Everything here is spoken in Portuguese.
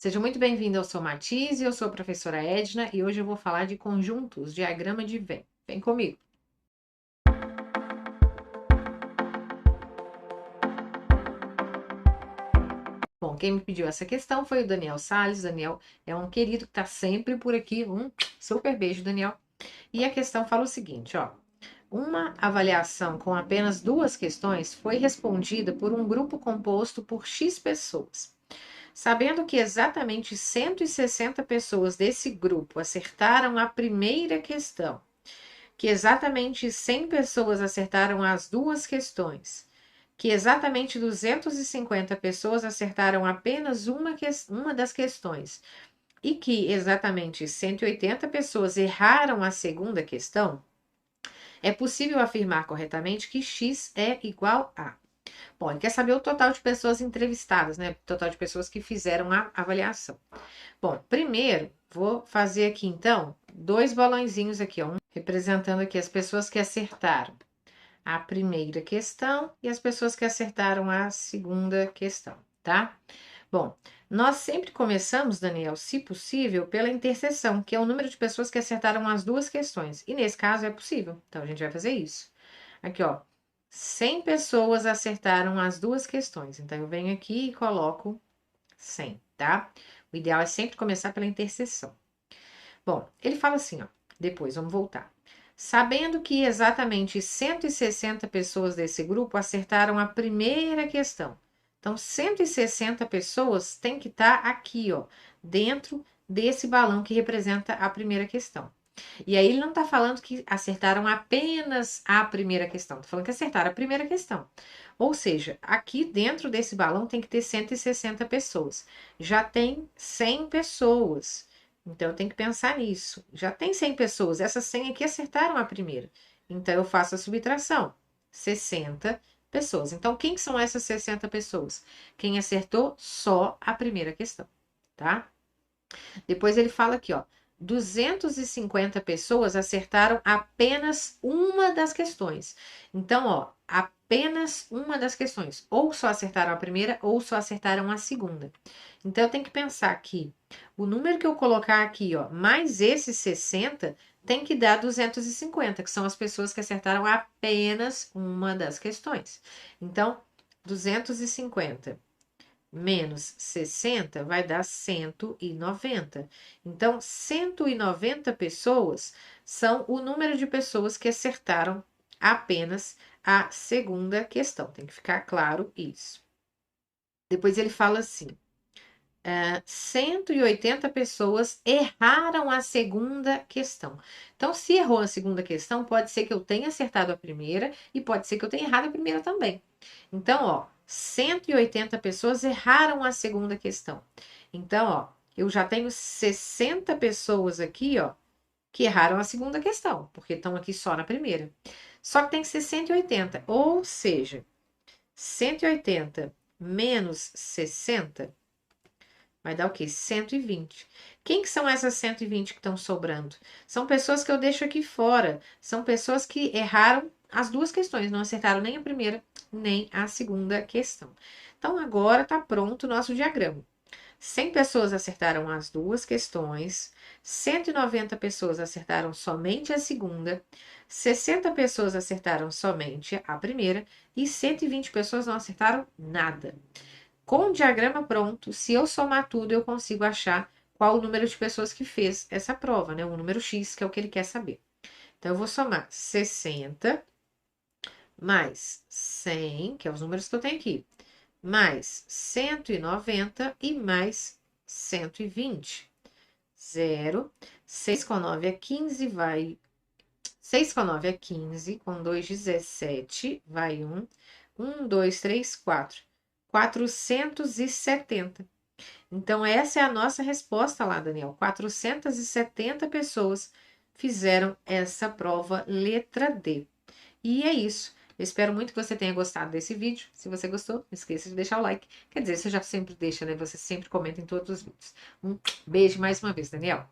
Seja muito bem-vindo ao Somatize, eu sou a professora Edna e hoje eu vou falar de conjuntos, diagrama de Venn. Vem comigo. Bom, quem me pediu essa questão foi o Daniel Salles. Daniel é um querido que está sempre por aqui. Um super beijo, Daniel. E a questão fala o seguinte, ó. Uma avaliação com apenas duas questões foi respondida por um grupo composto por X pessoas. Sabendo que exatamente 160 pessoas desse grupo acertaram a primeira questão, que exatamente 100 pessoas acertaram as duas questões, que exatamente 250 pessoas acertaram apenas uma das questões e que exatamente 180 pessoas erraram a segunda questão, é possível afirmar corretamente que x é igual a. Bom, ele quer saber o total de pessoas entrevistadas, né? O total de pessoas que fizeram a avaliação. Bom, primeiro, vou fazer aqui então dois balãozinhos aqui, ó, um representando aqui as pessoas que acertaram a primeira questão e as pessoas que acertaram a segunda questão, tá? Bom, nós sempre começamos, Daniel, se possível, pela interseção, que é o número de pessoas que acertaram as duas questões. E nesse caso é possível, então a gente vai fazer isso. Aqui, ó, 100 pessoas acertaram as duas questões. Então eu venho aqui e coloco 100, tá? O ideal é sempre começar pela interseção. Bom, ele fala assim, ó, depois, vamos voltar. Sabendo que exatamente 160 pessoas desse grupo acertaram a primeira questão. Então, 160 pessoas têm que estar aqui, ó, dentro desse balão que representa a primeira questão. E aí ele não está falando que acertaram apenas a primeira questão, está falando que acertaram a primeira questão. Ou seja, aqui dentro desse balão tem que ter 160 pessoas. Já tem 100 pessoas. Então eu tenho que pensar nisso. Já tem 100 pessoas, essas 100 aqui acertaram a primeira. Então eu faço a subtração. 60 pessoas. Então quem são essas 60 pessoas? Quem acertou só a primeira questão, tá? Depois ele fala aqui, ó. 250 pessoas acertaram apenas uma das questões. Então, ó, apenas uma das questões. Ou só acertaram a primeira, ou só acertaram a segunda. Então, eu tenho que pensar que o número que eu colocar aqui, ó, mais esses 60, tem que dar 250, que são as pessoas que acertaram apenas uma das questões. Então, 250 menos 60 vai dar 190. Então, 190 pessoas são o número de pessoas que acertaram apenas a segunda questão. Tem que ficar claro isso. Depois ele fala assim: 180 pessoas erraram a segunda questão. Então, se errou a segunda questão, pode ser que eu tenha acertado a primeira e pode ser que eu tenha errado a primeira também. Então, ó, 180 pessoas erraram a segunda questão. Então, ó, eu já tenho 60 pessoas aqui, ó, que erraram a segunda questão, porque estão aqui só na primeira. Só que tem que ser 180, ou seja, 180 menos 60 vai dar o quê? 120. Quem que são essas 120 que estão sobrando? São pessoas que eu deixo aqui fora. São pessoas que erraram as duas questões, não acertaram nem a primeira, nem a segunda questão. Então, agora está pronto o nosso diagrama. 100 pessoas acertaram as duas questões, 190 pessoas acertaram somente a segunda, 60 pessoas acertaram somente a primeira e 120 pessoas não acertaram nada. Com o diagrama pronto, se eu somar tudo, eu consigo achar qual o número de pessoas que fez essa prova, né? O número X, que é o que ele quer saber. Então, eu vou somar 60 mais 100, que é os números que eu tenho aqui, mais 190 e mais 120. 0. 6 com 9 é 15, vai. 6 com 9 é 15, com 2, 17, vai 1. 1, 2, 3, 4. 470. Então, essa é a nossa resposta lá, Daniel. 470 pessoas fizeram essa prova letra D. E é isso. Eu espero muito que você tenha gostado desse vídeo. Se você gostou, não esqueça de deixar o like. Quer dizer, você já sempre deixa, né? Você sempre comenta em todos os vídeos. Um beijo mais uma vez, Daniel.